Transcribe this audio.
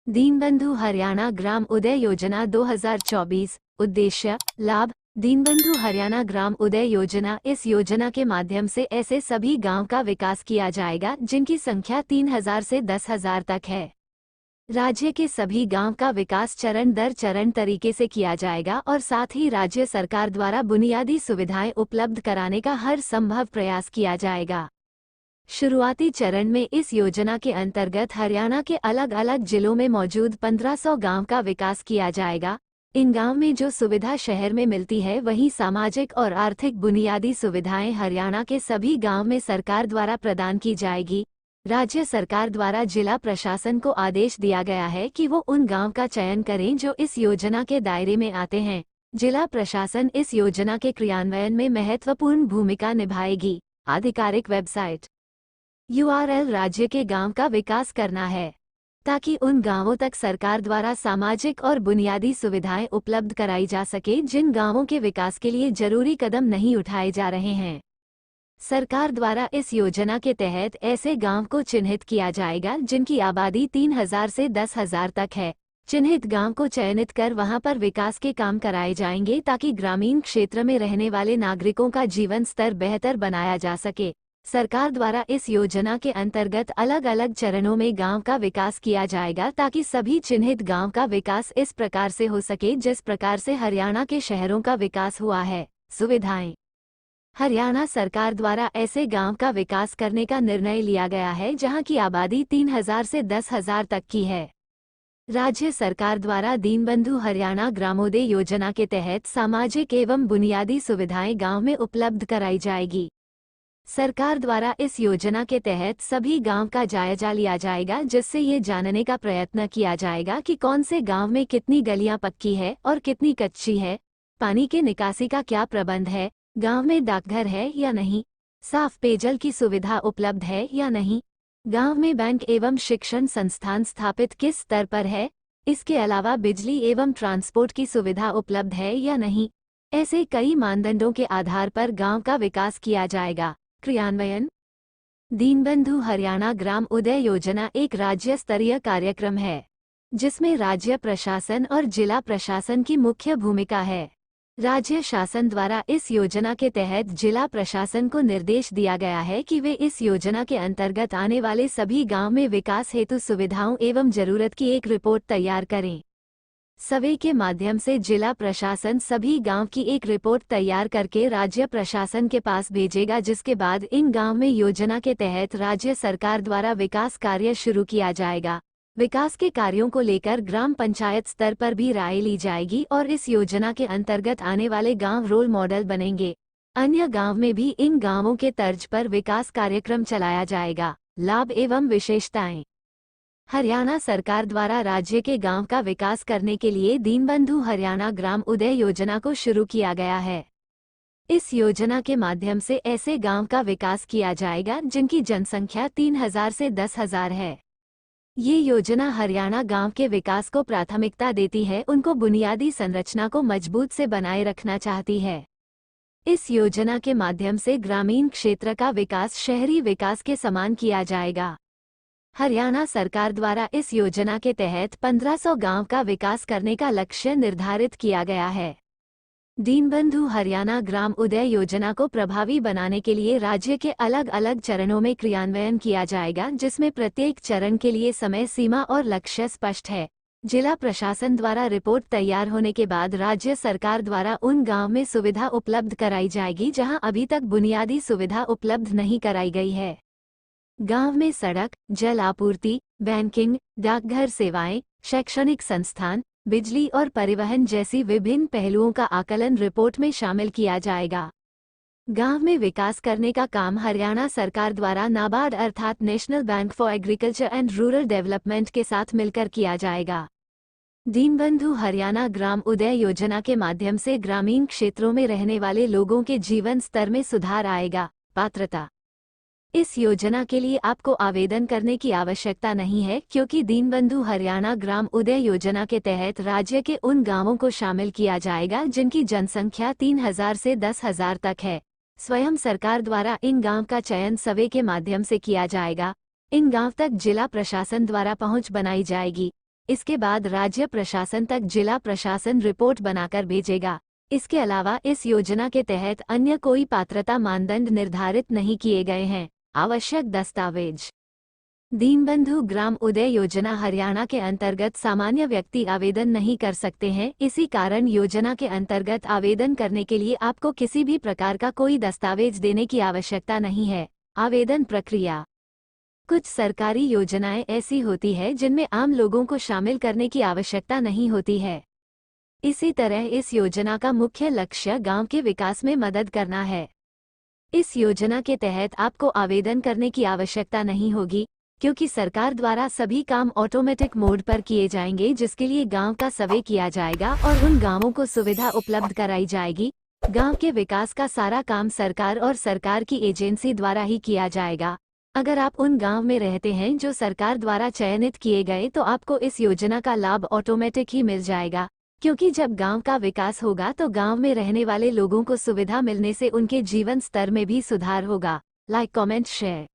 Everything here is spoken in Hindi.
दीनबंधु हरियाणा ग्राम उदय योजना 2024। उद्देश्य लाभ। दीनबंधु हरियाणा ग्राम उदय योजना, इस योजना के माध्यम से ऐसे सभी गांव का विकास किया जाएगा जिनकी संख्या 3000 से 10,000 तक है। राज्य के सभी गांव का विकास चरण दर चरण तरीके से किया जाएगा और साथ ही राज्य सरकार द्वारा बुनियादी सुविधाएं उपलब्ध कराने का हर संभव प्रयास किया जाएगा। शुरुआती चरण में इस योजना के अंतर्गत हरियाणा के अलग अलग जिलों में मौजूद 1500 गांव का विकास किया जाएगा। इन गांव में जो सुविधा शहर में मिलती है वहीं सामाजिक और आर्थिक बुनियादी सुविधाएं हरियाणा के सभी गांव में सरकार द्वारा प्रदान की जाएगी। राज्य सरकार द्वारा जिला प्रशासन को आदेश दिया गया है कि वो उन गांव का चयन करें जो इस योजना के दायरे में आते हैं। जिला प्रशासन इस योजना के क्रियान्वयन में महत्वपूर्ण भूमिका निभाएगी। आधिकारिक वेबसाइट URL राज्य के गांव का विकास करना है ताकि उन गांवों तक सरकार द्वारा सामाजिक और बुनियादी सुविधाएं उपलब्ध कराई जा सके जिन गांवों के विकास के लिए जरूरी कदम नहीं उठाए जा रहे हैं। सरकार द्वारा इस योजना के तहत ऐसे गांव को चिन्हित किया जाएगा जिनकी आबादी 3000 से 10,000 तक है। चिन्हित गांव को चयनित कर वहां पर विकास के काम कराए जाएंगे ताकि ग्रामीण क्षेत्र में रहने वाले नागरिकों का जीवन स्तर बेहतर बनाया जा सके। सरकार द्वारा इस योजना के अंतर्गत अलग अलग चरणों में गांव का विकास किया जाएगा ताकि सभी चिन्हित गांव का विकास इस प्रकार से हो सके जिस प्रकार से हरियाणा के शहरों का विकास हुआ है। सुविधाएं। हरियाणा सरकार द्वारा ऐसे गांव का विकास करने का निर्णय लिया गया है जहां की आबादी 3000 से 10,000 तक की है। राज्य सरकार द्वारा दीनबंधु हरियाणा ग्रामोदय योजना के तहत सामाजिक एवं बुनियादी सुविधाएं गांव में उपलब्ध कराई जाएगी। सरकार द्वारा इस योजना के तहत सभी गांव का जायजा लिया जाएगा जिससे ये जानने का प्रयत्न किया जाएगा कि कौन से गांव में कितनी गलियां पक्की है और कितनी कच्ची है, पानी के निकासी का क्या प्रबंध है, गांव में डाकघर है या नहीं, साफ पेयजल की सुविधा उपलब्ध है या नहीं, गांव में बैंक एवं शिक्षण संस्थान स्थापित किस स्तर पर है, इसके अलावा बिजली एवं ट्रांसपोर्ट की सुविधा उपलब्ध है या नहीं। ऐसे कई मानदंडों के आधार पर गांव का विकास किया जाएगा। क्रियान्वयन। दीनबंधु हरियाणा ग्राम उदय योजना एक राज्य स्तरीय कार्यक्रम है जिसमें राज्य प्रशासन और जिला प्रशासन की मुख्य भूमिका है। राज्य शासन द्वारा इस योजना के तहत जिला प्रशासन को निर्देश दिया गया है कि वे इस योजना के अंतर्गत आने वाले सभी गांव में विकास हेतु सुविधाओं एवं जरूरत की एक रिपोर्ट तैयार करें। सर्वे के माध्यम से जिला प्रशासन सभी गांव की एक रिपोर्ट तैयार करके राज्य प्रशासन के पास भेजेगा जिसके बाद इन गांव में योजना के तहत राज्य सरकार द्वारा विकास कार्य शुरू किया जाएगा। विकास के कार्यों को लेकर ग्राम पंचायत स्तर पर भी राय ली जाएगी और इस योजना के अंतर्गत आने वाले गांव रोल मॉडल बनेंगे। अन्य गांव में भी इन गांवों के तर्ज पर विकास कार्यक्रम चलाया जाएगा। लाभ एवं विशेषताएं। हरियाणा सरकार द्वारा राज्य के गांव का विकास करने के लिए दीनबंधु हरियाणा ग्राम उदय योजना को शुरू किया गया है। इस योजना के माध्यम से ऐसे गांव का विकास किया जाएगा जिनकी जनसंख्या 3000 से 10,000 है। ये योजना हरियाणा गांव के विकास को प्राथमिकता देती है, उनको बुनियादी संरचना को मजबूत से बनाए रखना चाहती है। इस योजना के माध्यम से ग्रामीण क्षेत्र का विकास शहरी विकास के समान किया जाएगा। हरियाणा सरकार द्वारा इस योजना के तहत 1500 गांव का विकास करने का लक्ष्य निर्धारित किया गया है। दीनबंधु हरियाणा ग्राम उदय योजना को प्रभावी बनाने के लिए राज्य के अलग अलग चरणों में क्रियान्वयन किया जाएगा जिसमें प्रत्येक चरण के लिए समय सीमा और लक्ष्य स्पष्ट है। जिला प्रशासन द्वारा रिपोर्ट तैयार होने के बाद राज्य सरकार द्वारा उन गांव में सुविधा उपलब्ध कराई जाएगी जहां अभी तक बुनियादी सुविधा उपलब्ध नहीं कराई गई है। गांव में सड़क, जल आपूर्ति, बैंकिंग, डाकघर सेवाएं, शैक्षणिक संस्थान, बिजली और परिवहन जैसी विभिन्न पहलुओं का आकलन रिपोर्ट में शामिल किया जाएगा। गांव में विकास करने का काम हरियाणा सरकार द्वारा नाबार्ड अर्थात national bank for agriculture and rural development के साथ मिलकर किया जाएगा। दीनबंधु हरियाणा ग्राम उदय योजना के माध्यम से ग्रामीण क्षेत्रों में रहने वाले लोगों के जीवन स्तर में सुधार आएगा। पात्रता। इस योजना के लिए आपको आवेदन करने की आवश्यकता नहीं है क्योंकि दीनबंधु हरियाणा ग्राम उदय योजना के तहत राज्य के उन गांवों को शामिल किया जाएगा जिनकी जनसंख्या 3000 से 10,000 तक है। स्वयं सरकार द्वारा इन गांव का चयन सर्वे के माध्यम से किया जाएगा। इन गांव तक जिला प्रशासन द्वारा पहुंच बनाई जाएगी। इसके बाद राज्य प्रशासन तक जिला प्रशासन रिपोर्ट बनाकर भेजेगा। इसके अलावा इस योजना के तहत अन्य कोई पात्रता मानदंड निर्धारित नहीं किए गए हैं। आवश्यक दस्तावेज। दीनबंधु ग्राम उदय योजना हरियाणा के अंतर्गत सामान्य व्यक्ति आवेदन नहीं कर सकते हैं। इसी कारण योजना के अंतर्गत आवेदन करने के लिए आपको किसी भी प्रकार का कोई दस्तावेज देने की आवश्यकता नहीं है। आवेदन प्रक्रिया। कुछ सरकारी योजनाएं ऐसी होती है जिनमें आम लोगों को शामिल करने की आवश्यकता नहीं होती है। इसी तरह इस योजना का मुख्य लक्ष्य गांव के विकास में मदद करना है। इस योजना के तहत आपको आवेदन करने की आवश्यकता नहीं होगी, क्योंकि सरकार द्वारा सभी काम ऑटोमेटिक मोड पर किए जाएंगे, जिसके लिए गांव का सर्वे किया जाएगा और उन गांवों को सुविधा उपलब्ध कराई जाएगी। गांव के विकास का सारा काम सरकार और सरकार की एजेंसी द्वारा ही किया जाएगा। अगर आप उन गांव में रहते हैं जो सरकार द्वारा चयनित किए गए तो आपको इस योजना का लाभ ऑटोमेटिक ही मिल जाएगा, क्योंकि जब गांव का विकास होगा तो गांव में रहने वाले लोगों को सुविधा मिलने से उनके जीवन स्तर में भी सुधार होगा। Like, comment, share.